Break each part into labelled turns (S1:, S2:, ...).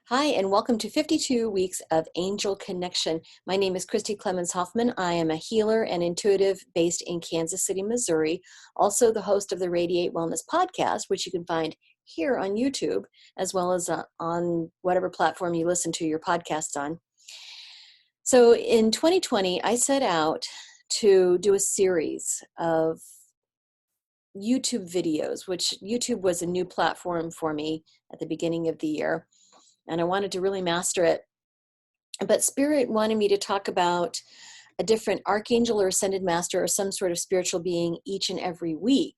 S1: Hi, and welcome to 52 Weeks of Angel Connection. My name is Christy Clemens Hoffman. I am a healer and intuitive based in Kansas City, Missouri. Also, the host of the Radiate Wellness podcast, which you can find here on YouTube, as well as on whatever platform you listen to your podcasts on. So, in 2020, I set out to do a series of YouTube videos, which YouTube was a new platform for me at the beginning of the year. And I wanted to really master it. But Spirit wanted me to talk about a different archangel or ascended master or some sort of spiritual being each and every week.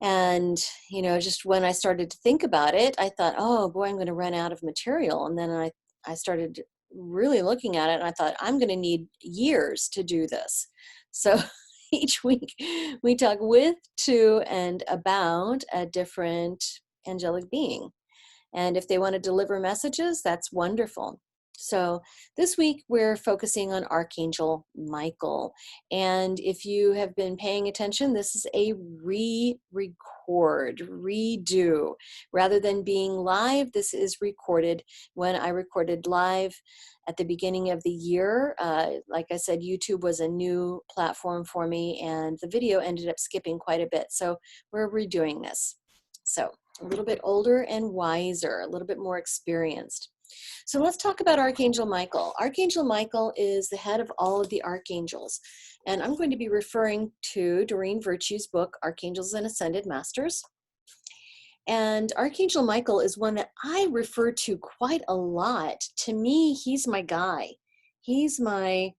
S1: And, just when I started to think about it, I thought, oh boy, I'm going to run out of material. And then I started really looking at it and I thought, I'm going to need years to do this. So each week we talk with, to, and about a different angelic being. And if they want to deliver messages, that's wonderful. So this week we're focusing on Archangel Michael. And if you have been paying attention, this is a redo. Rather than being live, this is recorded. When I recorded live at the beginning of the year, like I said, YouTube was a new platform for me and the video ended up skipping quite a bit. So we're redoing this. So a little bit older and wiser, a little bit more experienced. So let's talk about Archangel Michael. Archangel Michael is the head of all of the archangels. And I'm going to be referring to Doreen Virtue's book, Archangels and Ascended Masters. And Archangel Michael is one that I refer to quite a lot. To me, he's my guy. He's my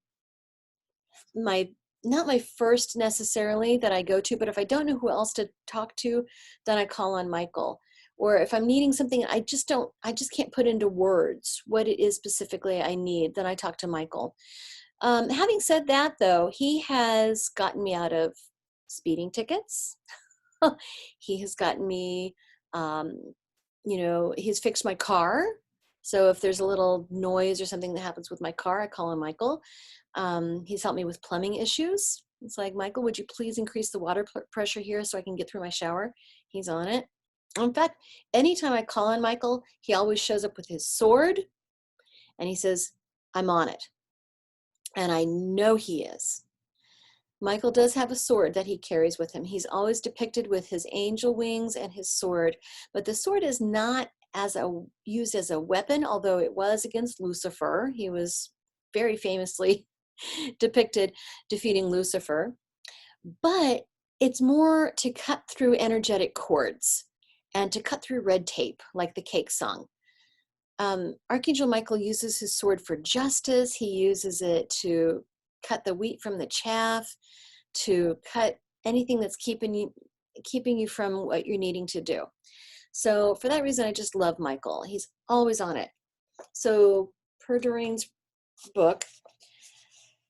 S1: not my first necessarily that I go to, but if I don't know who else to talk to, then I call on Michael. Or if I'm needing something, I just can't put into words what it is specifically I need, then I talk to Michael. Having said that, though, he has gotten me out of speeding tickets. He has gotten me, he's fixed my car. So if there's a little noise or something that happens with my car, I call on Michael. He's helped me with plumbing issues. It's like, Michael, would you please increase the water pressure here so I can get through my shower? He's on it. In fact, anytime I call on Michael, he always shows up with his sword and he says, I'm on it. And I know he is. Michael does have a sword that he carries with him. He's always depicted with his angel wings and his sword, but the sword is not used as a weapon, although it was against Lucifer. He was very famously depicted defeating Lucifer, but it's more to cut through energetic cords and to cut through red tape, like the cake song. Archangel Michael uses his sword for justice. He uses it to cut the wheat from the chaff, to cut anything that's keeping you from what you're needing to do. So for that reason, I just love Michael. He's always on it. So per Doreen's book,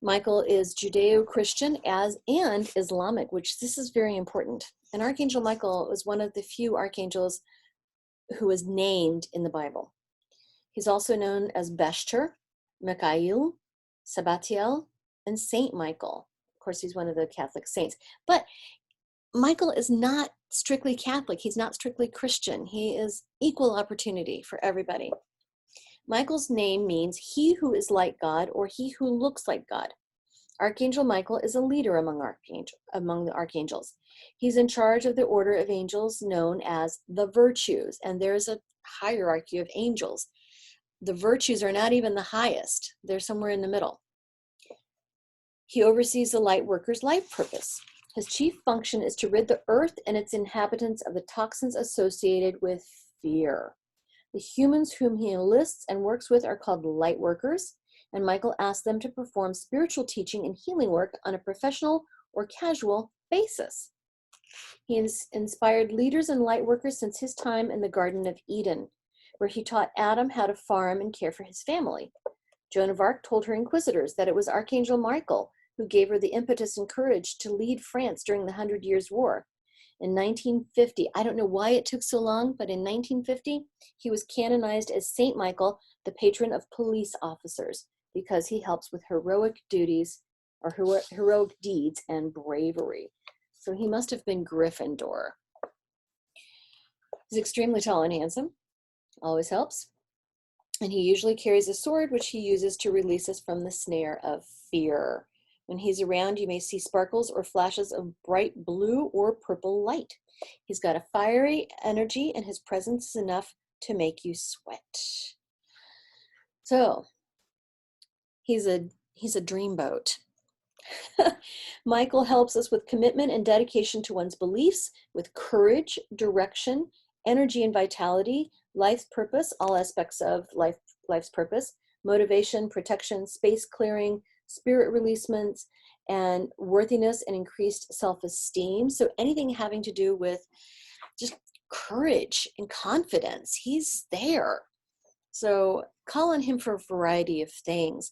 S1: Michael is Judeo-Christian and Islamic, which this is very important. And Archangel Michael was one of the few archangels who is named in the Bible. He's also known as Beshter, Michael, Sabbatiel, and Saint Michael. Of course, he's one of the Catholic saints. But Michael is not strictly Catholic. He's not strictly Christian. He is equal opportunity for everybody. Michael's name means he who is like God or he who looks like God. Archangel Michael is a leader among the archangels. He's in charge of the order of angels known as the virtues, and there's a hierarchy of angels. The virtues are not even the highest. They're somewhere in the middle. He oversees the light worker's life purpose. His chief function is to rid the earth and its inhabitants of the toxins associated with fear. The humans whom he enlists and works with are called light workers, and Michael asks them to perform spiritual teaching and healing work on a professional or casual basis. He has inspired leaders and light workers since his time in the Garden of Eden, where he taught Adam how to farm and care for his family. Joan of Arc told her inquisitors that it was Archangel Michael who gave her the impetus and courage to lead France during the 100 Years' War. In 1950, I don't know why it took so long, but in 1950, he was canonized as Saint Michael, the patron of police officers, because he helps with heroic duties or heroic deeds and bravery. So he must have been Gryffindor. He's extremely tall and handsome. Always helps. And he usually carries a sword, which he uses to release us from the snare of fear. When he's around, you may see sparkles or flashes of bright blue or purple light. He's got a fiery energy, and his presence is enough to make you sweat. So he's a dreamboat. Michael helps us with commitment and dedication to one's beliefs, with courage, direction, energy and vitality, life's purpose, all aspects of life's purpose, motivation, protection, space clearing, spirit releasements, and worthiness and increased self-esteem. So anything having to do with just courage and confidence, he's there. So call on him for a variety of things.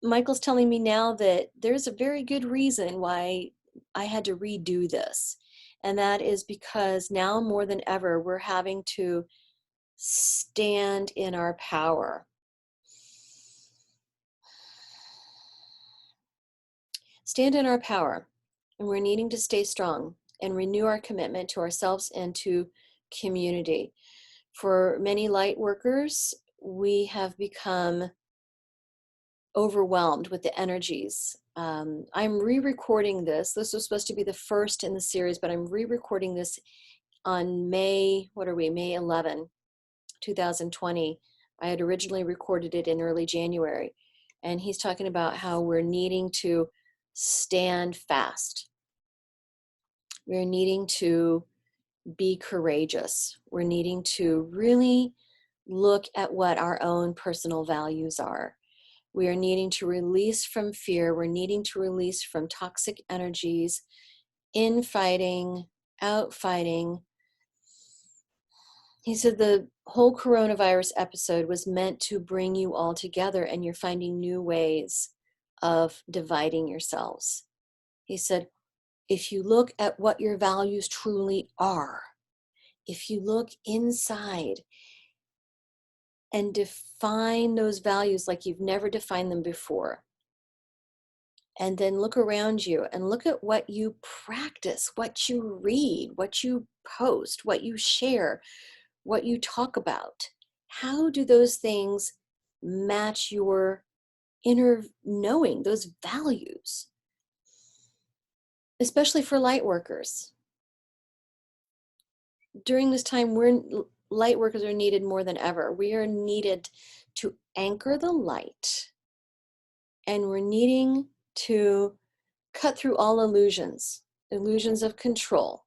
S1: Michael's telling me now that there's a very good reason why I had to redo this. And that is because now more than ever, we're having to stand in our power. Stand in our power. And we're needing to stay strong and renew our commitment to ourselves and to community. For many light workers, we have become overwhelmed with the energies. I'm re-recording this. This was supposed to be the first in the series, but I'm re-recording this on May 11, 2020. I had originally recorded it in early January. And he's talking about how we're needing to stand fast. We're needing to be courageous. We're needing to really look at what our own personal values are. We are needing to release from fear. We're needing to release from toxic energies, infighting, outfighting. He said the whole coronavirus episode was meant to bring you all together, and you're finding new ways of dividing yourselves. He said, if you look at what your values truly are, if you look inside and define those values like you've never defined them before, and then look around you and look at what you practice, what you read, what you post, what you share, what you talk about. How do those things match your inner knowing, those values? Especially for light workers. During this time, light workers are needed more than ever. We are needed to anchor the light, and we're needing to cut through all illusions of control.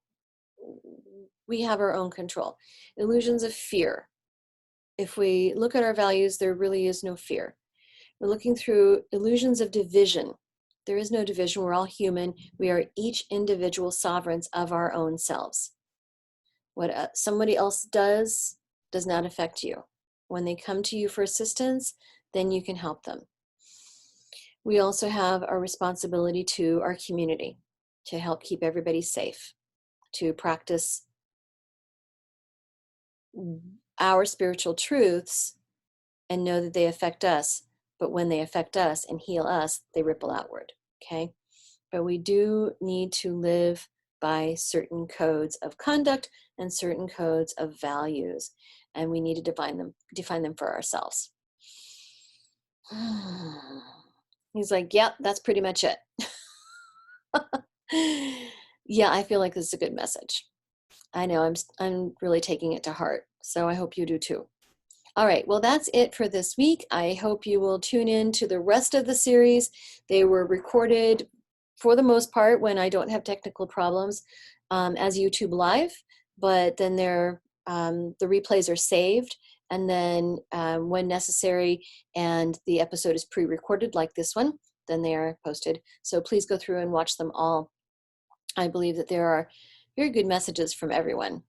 S1: We have our own control. Illusions of fear. If we look at our values, there really is no fear. We're looking through illusions of division. There is no division. We're all human. We are each individual sovereigns of our own selves. What somebody else does not affect you. When they come to you for assistance, then you can help them. We also have a responsibility to our community to help keep everybody safe, to practice our spiritual truths and know that they affect us. But when they affect us and heal us, they ripple outward, okay? But we do need to live by certain codes of conduct and certain codes of values, and we need to define them for ourselves. He's like, yep, that's pretty much it. Yeah, I feel like this is a good message. I know I'm really taking it to heart, so I hope you do too. All right, well, that's it for this week. I hope you will tune in to the rest of the series. They were recorded, for the most part, when I don't have technical problems, as YouTube Live, but then the replays are saved, and then when necessary and the episode is pre-recorded like this one, then they are posted. So please go through and watch them all. I believe that there are very good messages from everyone.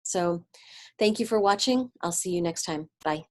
S1: So thank you for watching. I'll see you next time. Bye.